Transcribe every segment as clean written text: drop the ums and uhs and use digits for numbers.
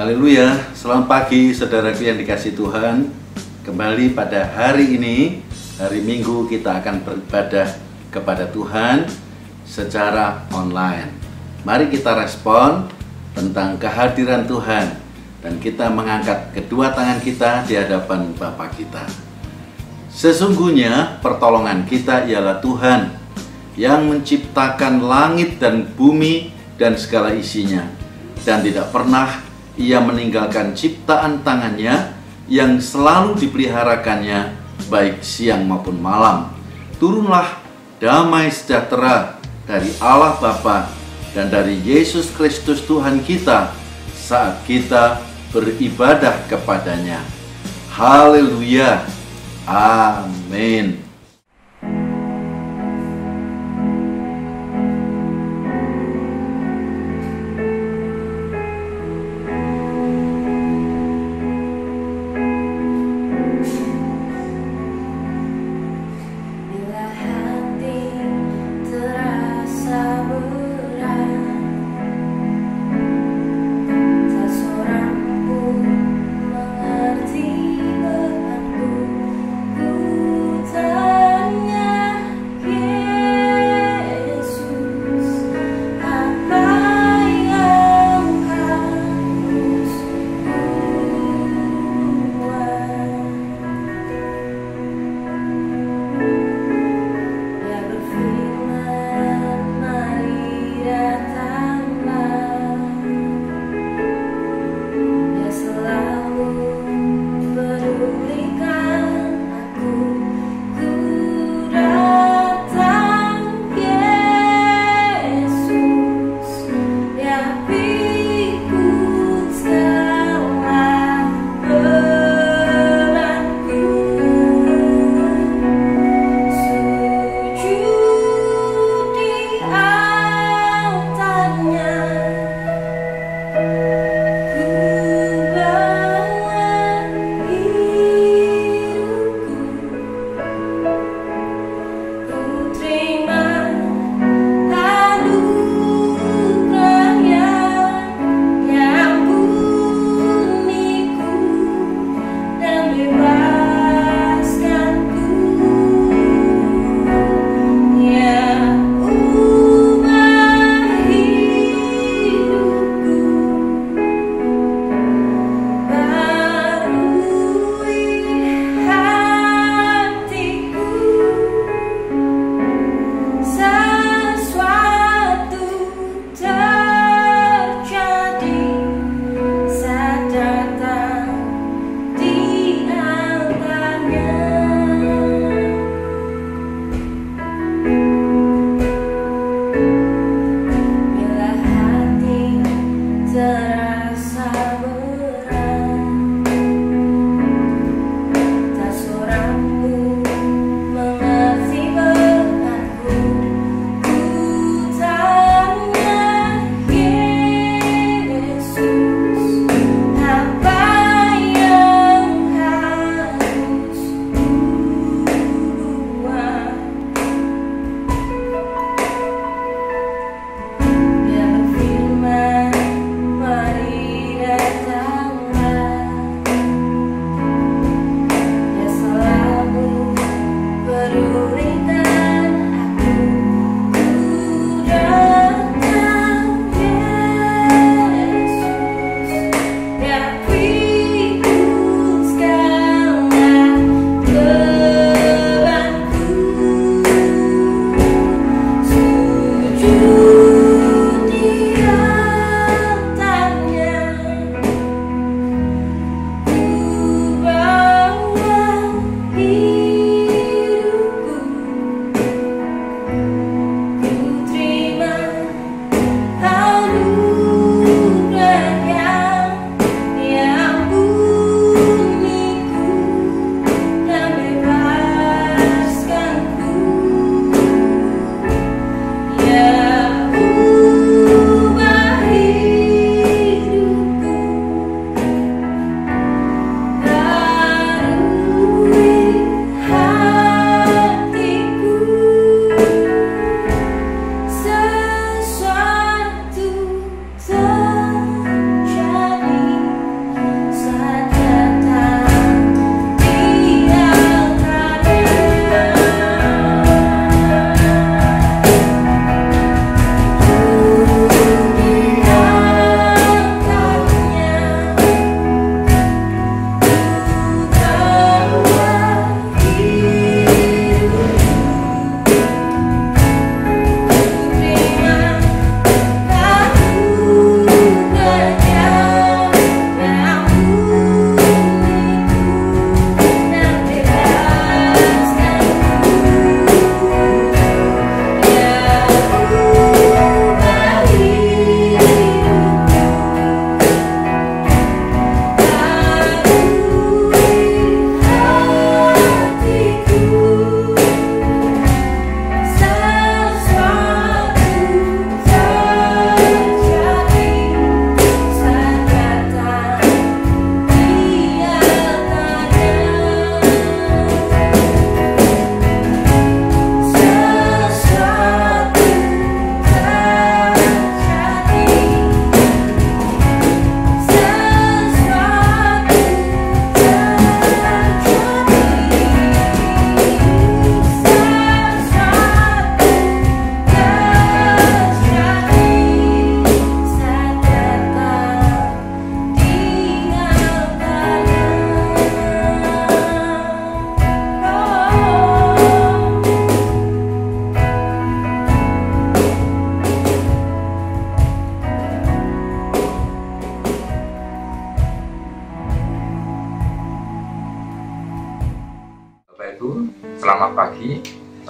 Haleluya, selamat pagi saudaraku yang dikasihi Tuhan. Kembali pada hari ini, hari Minggu, kita akan beribadah kepada Tuhan secara online. Mari kita respon tentang kehadiran Tuhan dan kita mengangkat kedua tangan kita di hadapan Bapa kita. Sesungguhnya pertolongan kita ialah Tuhan yang menciptakan langit dan bumi dan segala isinya, dan tidak pernah Ia meninggalkan ciptaan tangannya yang selalu dipeliharakannya baik siang maupun malam. Turunlah damai sejahtera dari Allah Bapa dan dari Yesus Kristus Tuhan kita saat kita beribadah kepadanya. Haleluya. Amin. Tak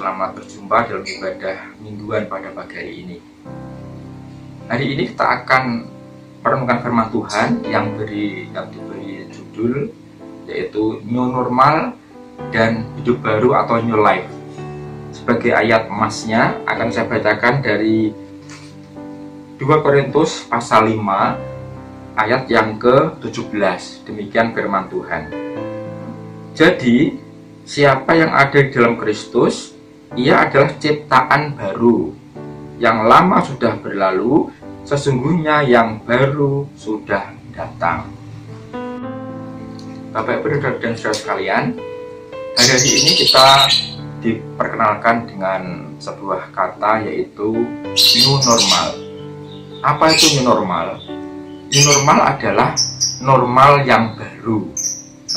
selamat berjumpa dalam ibadah mingguan pada pagi hari ini. Hari ini kita akan merenungkan firman Tuhan yang diberi judul yaitu New Normal dan Hidup Baru atau New Life. Sebagai ayat emasnya akan saya bacakan dari 2 Korintus pasal 5 ayat yang ke-17. Demikian firman Tuhan. Jadi, siapa yang ada di dalam Kristus, ia adalah ciptaan baru. Yang lama sudah berlalu, sesungguhnya yang baru sudah datang. Bapak Ibu dan saudara sekalian, hari ini kita diperkenalkan dengan sebuah kata yaitu new normal. Apa itu new normal? New normal adalah normal yang baru.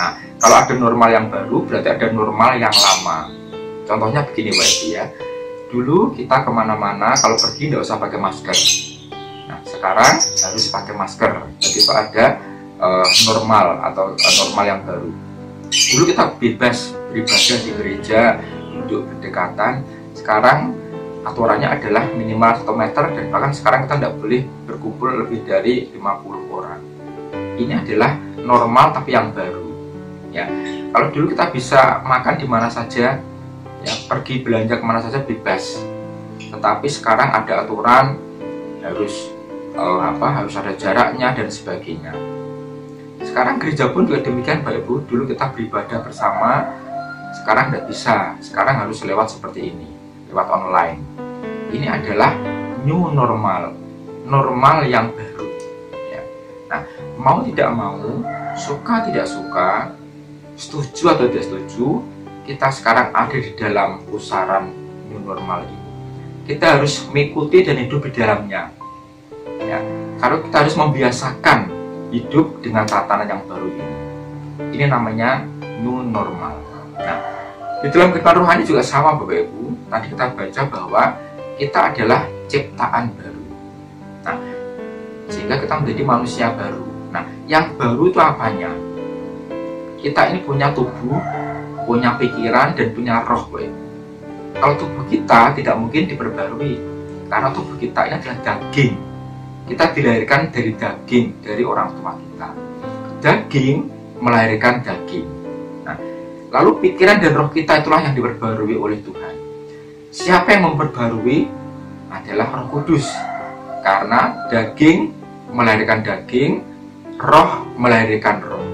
Nah, kalau ada normal yang baru berarti ada normal yang lama. Contohnya begini Pak Ibu ya. Dulu kita kemana-mana kalau pergi tidak usah pakai masker. Nah, sekarang harus pakai masker. Jadi itu ada normal atau normal yang baru. Dulu kita bebas beribadah di gereja, duduk berdekatan. Sekarang aturannya adalah minimal 1 meter dan bahkan sekarang kita tidak boleh berkumpul lebih dari 50 orang. Ini adalah normal tapi yang baru. Ya, kalau dulu kita bisa makan di mana saja, ya, pergi belanja kemana saja bebas. Tetapi sekarang ada aturan harus harus ada jaraknya dan sebagainya. Sekarang gereja pun juga demikian Bapak Ibu. Dulu kita beribadah bersama, sekarang tidak bisa. Sekarang harus lewat seperti ini, lewat online. Ini adalah new normal, normal yang baru. Ya. Nah, mau tidak mau, suka tidak suka, setuju atau tidak setuju, kita sekarang ada di dalam pusaran new normal ini. Kita harus mengikuti dan hidup di dalamnya. Ya, kalau kita harus membiasakan hidup dengan tatanan yang baru ini. Ini namanya new normal. Nah, di dalam kehidupan rohani juga sama Bapak Ibu. Tadi kita baca bahwa kita adalah ciptaan baru. Nah, sehingga kita menjadi manusia baru. Nah, yang baru itu apanya? Kita ini punya tubuh, punya pikiran, dan punya roh. Kalau tubuh kita tidak mungkin diperbarui, karena tubuh kita ini adalah daging. Kita dilahirkan dari daging, dari orang tua kita. Daging melahirkan daging. Nah, lalu pikiran dan roh kita itulah yang diperbarui oleh Tuhan. Siapa yang memperbarui? Adalah Roh Kudus. Karena daging melahirkan daging, roh melahirkan roh.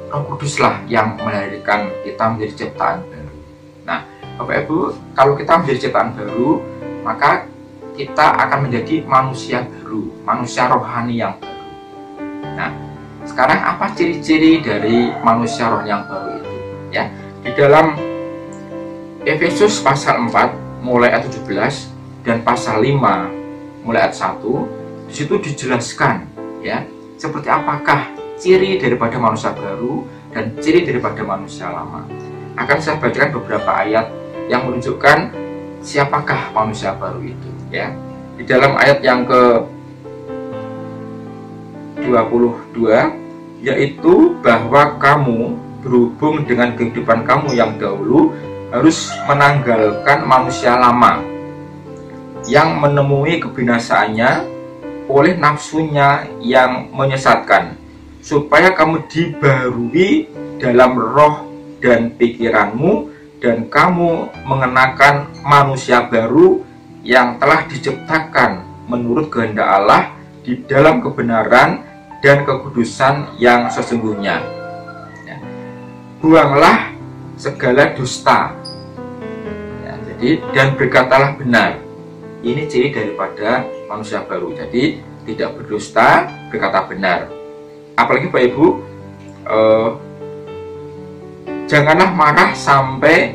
Roh Kuduslah yang melahirkan kita menjadi ciptaan baru. Nah, Bapak Ibu, kalau kita menjadi ciptaan baru, maka kita akan menjadi manusia baru, manusia rohani yang baru. Nah, sekarang apa ciri-ciri dari manusia rohani yang baru itu? Ya, di dalam Efesus pasal 4 mulai ayat 17 dan pasal 5 mulai ayat 1, di situ dijelaskan ya, seperti apakah ciri daripada manusia baru dan ciri daripada manusia lama. Akan saya bacakan beberapa ayat yang menunjukkan siapakah manusia baru itu ya. Di dalam ayat yang ke-22 yaitu bahwa kamu berhubung dengan kehidupan kamu yang dahulu harus menanggalkan manusia lama yang menemui kebinasaannya oleh nafsunya yang menyesatkan, supaya kamu dibarui dalam roh dan pikiranmu, dan kamu mengenakan manusia baru yang telah diciptakan menurut kehendak Allah di dalam kebenaran dan kekudusan yang sesungguhnya. Ya. Buanglah segala dusta. Ya, jadi dan berkatalah benar. Ini ciri daripada manusia baru. Jadi tidak berdusta, berkata benar. Apalagi Bapak Ibu, janganlah marah sampai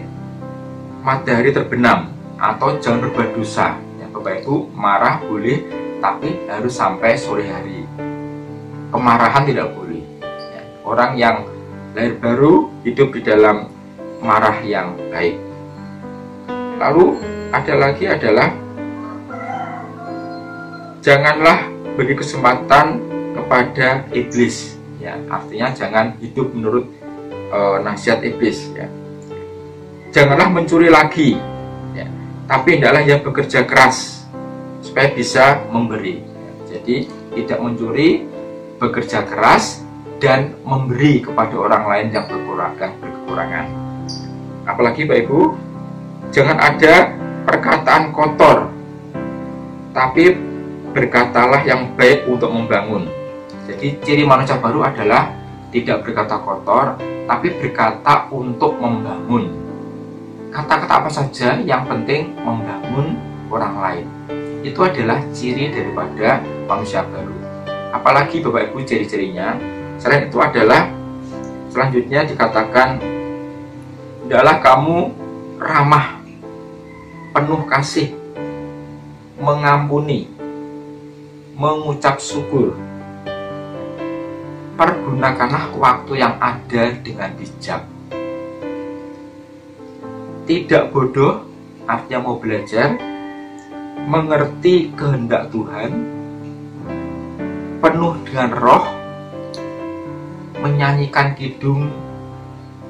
matahari terbenam, atau jangan berbuat dosa. Ya, Bapak Ibu, marah boleh, tapi harus sampai sore hari. Kemarahan tidak boleh. Ya, orang yang lahir baru hidup di dalam marah yang baik. Lalu ada lagi adalah janganlah beri kesempatan kepada iblis. Ya, artinya jangan hidup menurut nasihat iblis. Ya. Janganlah mencuri lagi, tapi hendaklah ia bekerja keras supaya bisa memberi. Jadi tidak mencuri, bekerja keras, dan memberi kepada orang lain yang berkekurangan. Apalagi Bapak Ibu, jangan ada perkataan kotor, tapi berkatalah yang baik untuk membangun. Jadi ciri manusia baru adalah tidak berkata kotor, tapi berkata untuk membangun. Kata-kata apa saja yang penting membangun orang lain. Itu adalah ciri daripada manusia baru. Apalagi Bapak Ibu ciri-cirinya, selain itu adalah selanjutnya dikatakan, hendaklah kamu ramah, penuh kasih, mengampuni, mengucap syukur. Pergunakanlah waktu yang ada dengan bijak. Tidak bodoh, artinya mau belajar, mengerti kehendak Tuhan, penuh dengan roh, menyanyikan kidung,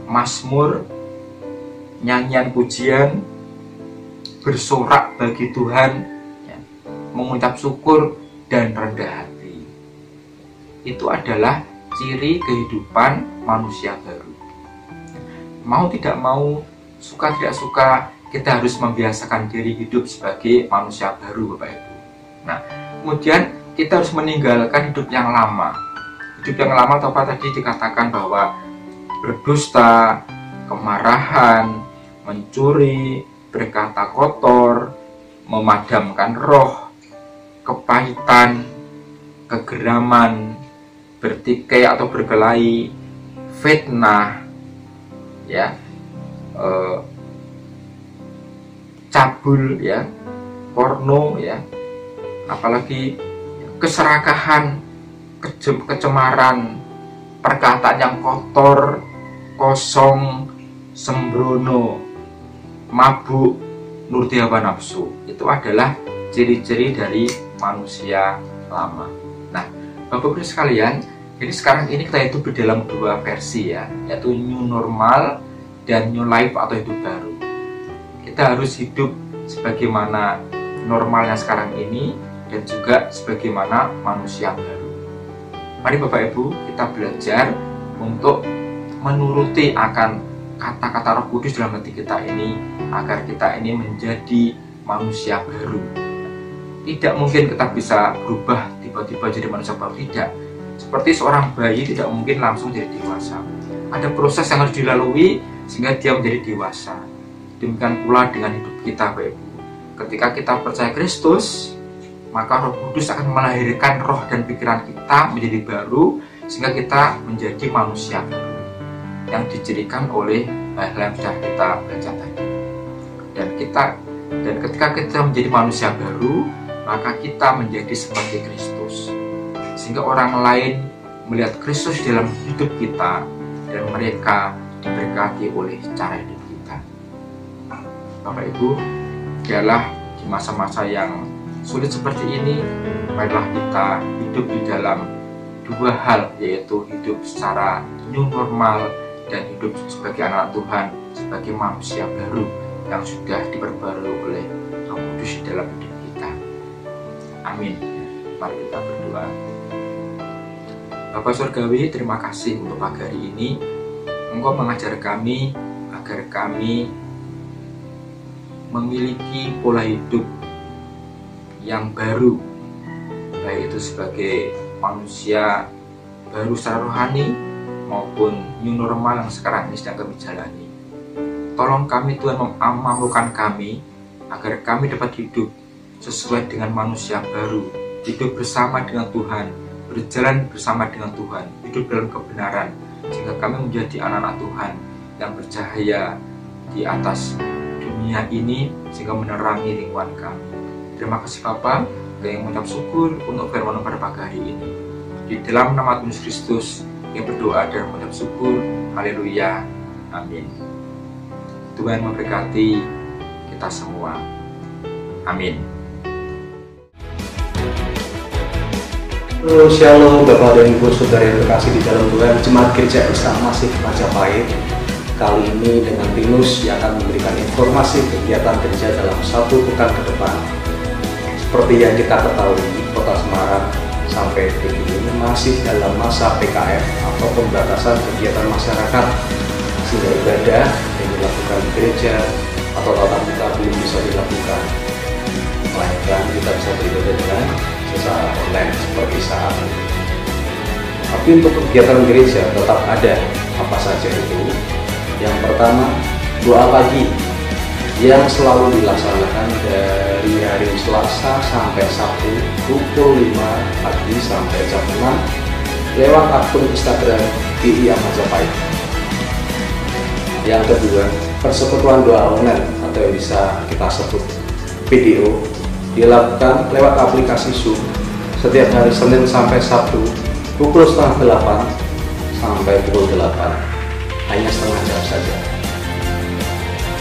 mazmur, nyanyian pujian, bersorak bagi Tuhan, mengucap syukur, dan rendah hati. Itu adalah ciri kehidupan manusia baru. Mau tidak mau, suka tidak suka, kita harus membiasakan diri hidup sebagai manusia baru, Bapak Ibu. Nah, kemudian kita harus meninggalkan hidup yang lama. Hidup yang lama atau apa tadi dikatakan bahwa berdusta, kemarahan, mencuri, berkata kotor, memadamkan roh, kepahitan, kegeraman, bertikai atau berkelahi, fitnah, ya, cabul, ya, porno, ya, apalagi keserakahan, kecemaran, perkataan yang kotor, kosong, sembrono, mabuk, nuruti hawa nafsu. Itu adalah ciri-ciri dari manusia lama. Nah, Bapak-Ibu sekalian, jadi sekarang ini kita hidup di dalam dua versi, ya, yaitu new normal dan new life atau hidup baru. Kita harus hidup sebagaimana normalnya sekarang ini dan juga sebagaimana manusia baru. Mari Bapak Ibu kita belajar untuk menuruti akan kata-kata Roh Kudus dalam hati kita ini, agar kita ini menjadi manusia baru. Tidak mungkin kita bisa berubah tiba-tiba jadi manusia baru, tidak. Seperti seorang bayi tidak mungkin langsung jadi dewasa. Ada proses yang harus dilalui sehingga dia menjadi dewasa. Demikian pula dengan hidup kita, Bapak Ibu. Ketika kita percaya Kristus, maka Roh Kudus akan melahirkan roh dan pikiran kita menjadi baru, sehingga kita menjadi manusia baru yang dicirikan oleh hal-hal yang sudah kita baca tadi. Dan ketika kita menjadi manusia baru, maka kita menjadi seperti Kristus, sehingga orang lain melihat Kristus dalam hidup kita dan mereka diberkati oleh cara hidup kita. Bapak Ibu, biarlah di masa-masa yang sulit seperti ini, marilah kita hidup di dalam dua hal, yaitu hidup secara new normal dan hidup sebagai anak Tuhan, sebagai manusia baru yang sudah diperbarui oleh Roh Kudus di dalam hidup kita. Amin. Mari kita berdoa. Bapa Surgawi, terima kasih untuk pagi hari ini. Engkau mengajar kami agar kami memiliki pola hidup yang baru, baik itu sebagai manusia baru secara rohani maupun new normal yang sekarang ini sedang kami jalani. Tolong kami Tuhan, memampukan kami agar kami dapat hidup sesuai dengan manusia baru, hidup bersama dengan Tuhan, berjalan bersama dengan Tuhan, hidup dalam kebenaran, sehingga kami menjadi anak-anak Tuhan yang bercahaya di atas dunia ini, sehingga menerangi lingkungan kami. Terima kasih Bapa, kami mengucap syukur untuk firman pada pagi hari ini. Di dalam nama Tuhan Kristus, kami berdoa dan mengucap syukur. Haleluya. Amin. Tuhan memberkati kita semua. Amin. Shalom Bapak dan Ibu Saudara yang terkasih di dalam Tuhan, Jemaat Gereja Islam Masih Majapahit. Kali ini dengan Tinus yang akan memberikan informasi kegiatan gereja dalam 1 pekan ke depan. Seperti yang kita ketahui, Kota Semarang sampai detik ini masih dalam masa PKM atau pembatasan kegiatan masyarakat, sehingga ibadah yang dilakukan di gereja atau tatap muka belum bisa dilakukan, melainkan kita bisa beribadah dengan secara online seperti saat ini. Tapi untuk kegiatan gereja tetap ada. Apa saja itu? Yang pertama, doa pagi yang selalu dilaksanakan dari hari Selasa sampai Sabtu pukul 5 pagi sampai jam 6 lewat akun Instagram GIA Majapahit. Yang kedua, persekutuan doa online atau yang bisa kita sebut video dilakukan lewat aplikasi Zoom setiap hari Senin sampai Sabtu pukul 7:30 sampai pukul 8, hanya setengah jam saja.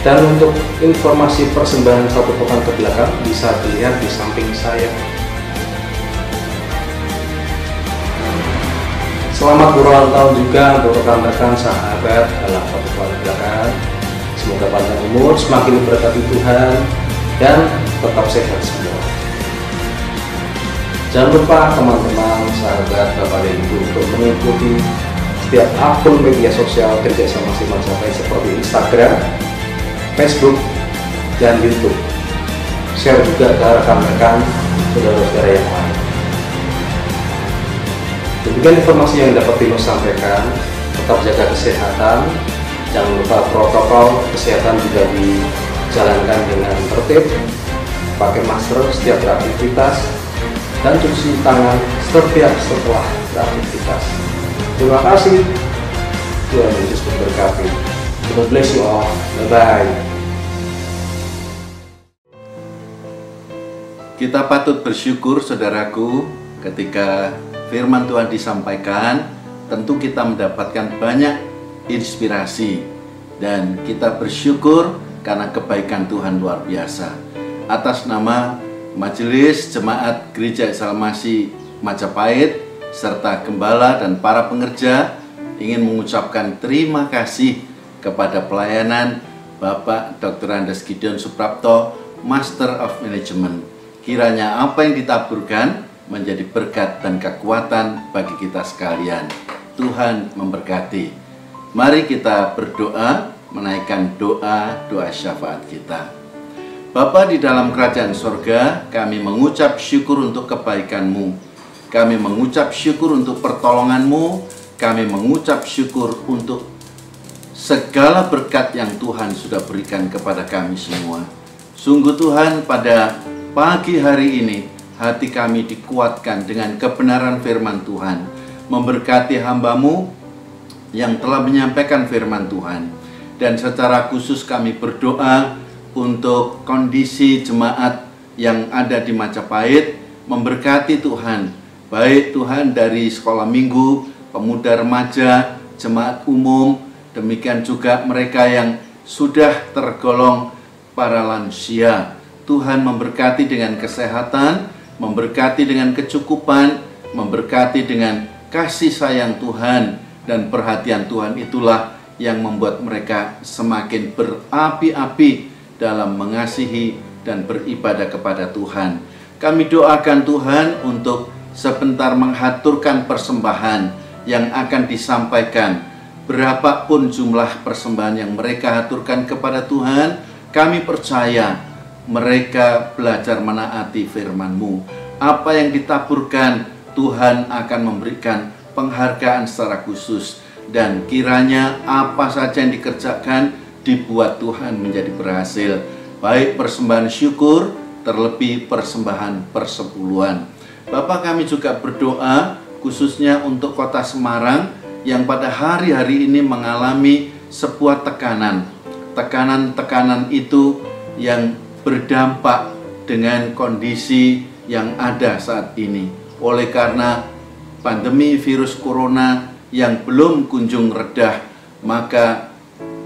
Dan untuk informasi persembahan 1 pekan ke belakang bisa dilihat di samping saya. Selamat berulang tahun juga untuk rekan-rekan sahabat dalam 1 pekan ke belakang. Semoga panjang umur, semakin diberkati Tuhan, dan tetap sehat semua. Jangan lupa teman-teman, sahabat, Bapak dan Ibu untuk mengikuti setiap akun media sosial Gereja Eksalmasi Majapahit seperti Instagram, Facebook, dan YouTube. Share juga ke rekan-rekan saudara-saudara yang lain. Demikian informasi yang dapat Tinus sampaikan. Tetap jaga kesehatan. Jangan lupa protokol kesehatan juga dijalankan dengan tertib. Pakai masker setiap beraktivitas dan cuci tangan setiap setelah beraktivitas. Terima kasih. Tuhan Yesus memberkati. God bless you all. Bye-bye. Kita patut bersyukur, saudaraku, ketika firman Tuhan disampaikan, tentu kita mendapatkan banyak inspirasi, dan kita bersyukur karena kebaikan Tuhan luar biasa. Atas nama Majelis Jemaat Gereja Eksalmasi Majapahit serta gembala dan para pengerja ingin mengucapkan terima kasih kepada pelayanan Bapak Dr. Andes Gideon Suprapto, Master of Management. Kiranya apa yang ditaburkan menjadi berkat dan kekuatan bagi kita sekalian. Tuhan memberkati. Mari kita berdoa, menaikkan doa syafaat kita. Bapa di dalam kerajaan sorga, kami mengucap syukur untuk kebaikan-Mu. Kami mengucap syukur untuk pertolongan-Mu. Kami mengucap syukur untuk segala berkat yang Tuhan sudah berikan kepada kami semua. Sungguh Tuhan, pada pagi hari ini hati kami dikuatkan dengan kebenaran firman Tuhan. Memberkati hamba-Mu yang telah menyampaikan firman Tuhan. Dan secara khusus kami berdoa untuk kondisi jemaat yang ada di Majapahit. Memberkati Tuhan, baik Tuhan dari sekolah minggu, pemuda remaja, jemaat umum, demikian juga mereka yang sudah tergolong para lansia. Tuhan memberkati dengan kesehatan, memberkati dengan kecukupan, memberkati dengan kasih sayang Tuhan, dan perhatian Tuhan itulah yang membuat mereka semakin berapi-api dalam mengasihi dan beribadah kepada Tuhan. Kami doakan Tuhan untuk sebentar menghaturkan persembahan yang akan disampaikan. Berapapun jumlah persembahan yang mereka haturkan kepada Tuhan, kami percaya mereka belajar menaati firman-Mu. Apa yang ditaburkan, Tuhan akan memberikan penghargaan secara khusus. Dan kiranya apa saja yang dikerjakan dibuat Tuhan menjadi berhasil. Baik persembahan syukur, terlebih persembahan persepuluhan. Bapak, kami juga berdoa khususnya untuk Kota Semarang yang pada hari-hari ini mengalami sebuah tekanan. Tekanan-tekanan itu yang berdampak dengan kondisi yang ada saat ini. Oleh karena pandemi virus corona yang belum kunjung redah, maka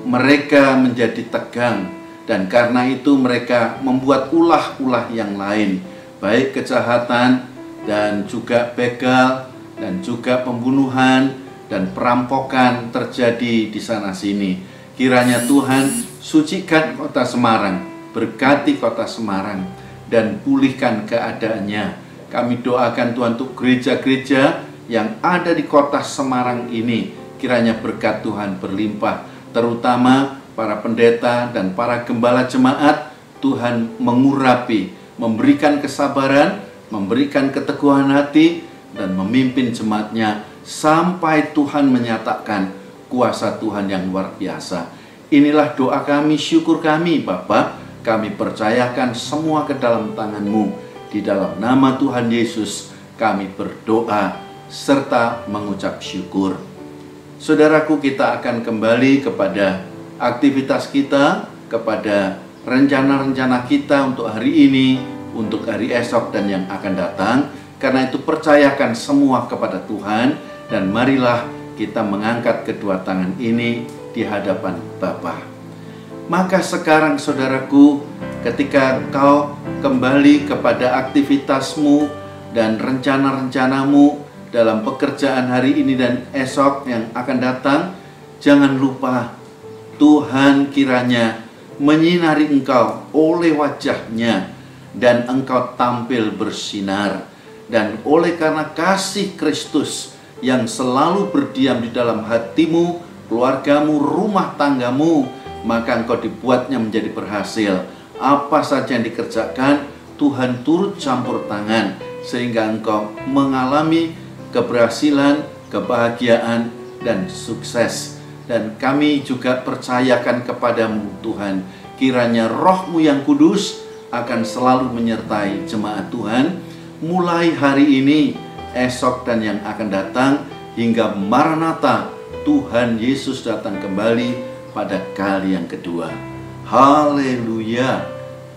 mereka menjadi tegang. Dan karena itu mereka membuat ulah-ulah yang lain, baik kejahatan dan juga begal dan juga pembunuhan dan perampokan terjadi di sana sini. Kiranya Tuhan sucikan kota Semarang, berkati kota Semarang, dan pulihkan keadaannya. Kami doakan Tuhan untuk gereja-gereja yang ada di kota Semarang ini. Kiranya berkat Tuhan berlimpah, terutama para pendeta dan para gembala jemaat. Tuhan mengurapi, memberikan kesabaran, memberikan keteguhan hati, dan memimpin jemaatnya sampai Tuhan menyatakan kuasa Tuhan yang luar biasa. Inilah doa kami, syukur kami Bapa. Kami percayakan semua ke dalam tangan-Mu. Di dalam nama Tuhan Yesus kami berdoa serta mengucap syukur. Saudaraku, kita akan kembali kepada aktivitas kita, kepada rencana-rencana kita untuk hari ini, untuk hari esok dan yang akan datang. Karena itu percayakan semua kepada Tuhan, dan marilah kita mengangkat kedua tangan ini di hadapan Bapa. Maka sekarang saudaraku, ketika kau kembali kepada aktivitasmu dan rencana-rencanamu dalam pekerjaan hari ini dan esok yang akan datang, jangan lupa Tuhan kiranya menyinari engkau oleh wajah-Nya dan engkau tampil bersinar. Dan oleh karena kasih Kristus yang selalu berdiam di dalam hatimu, keluargamu, rumah tanggamu, maka engkau dibuatnya menjadi berhasil. Apa saja yang dikerjakan, Tuhan turut campur tangan, sehingga engkau mengalami keberhasilan, kebahagiaan, dan sukses. Dan kami juga percayakan kepadamu Tuhan, kiranya Roh-Mu yang kudus akan selalu menyertai jemaat Tuhan, mulai hari ini, esok, dan yang akan datang, hingga Maranatha, Tuhan Yesus datang kembali pada kali yang kedua. Haleluya.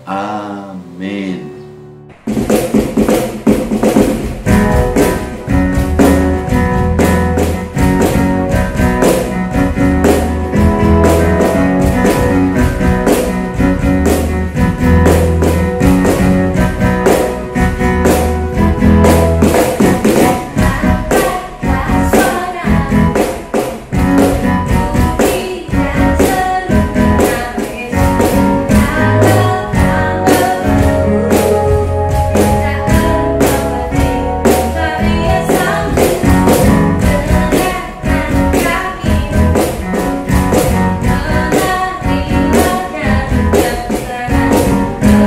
Amin.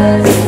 Yes.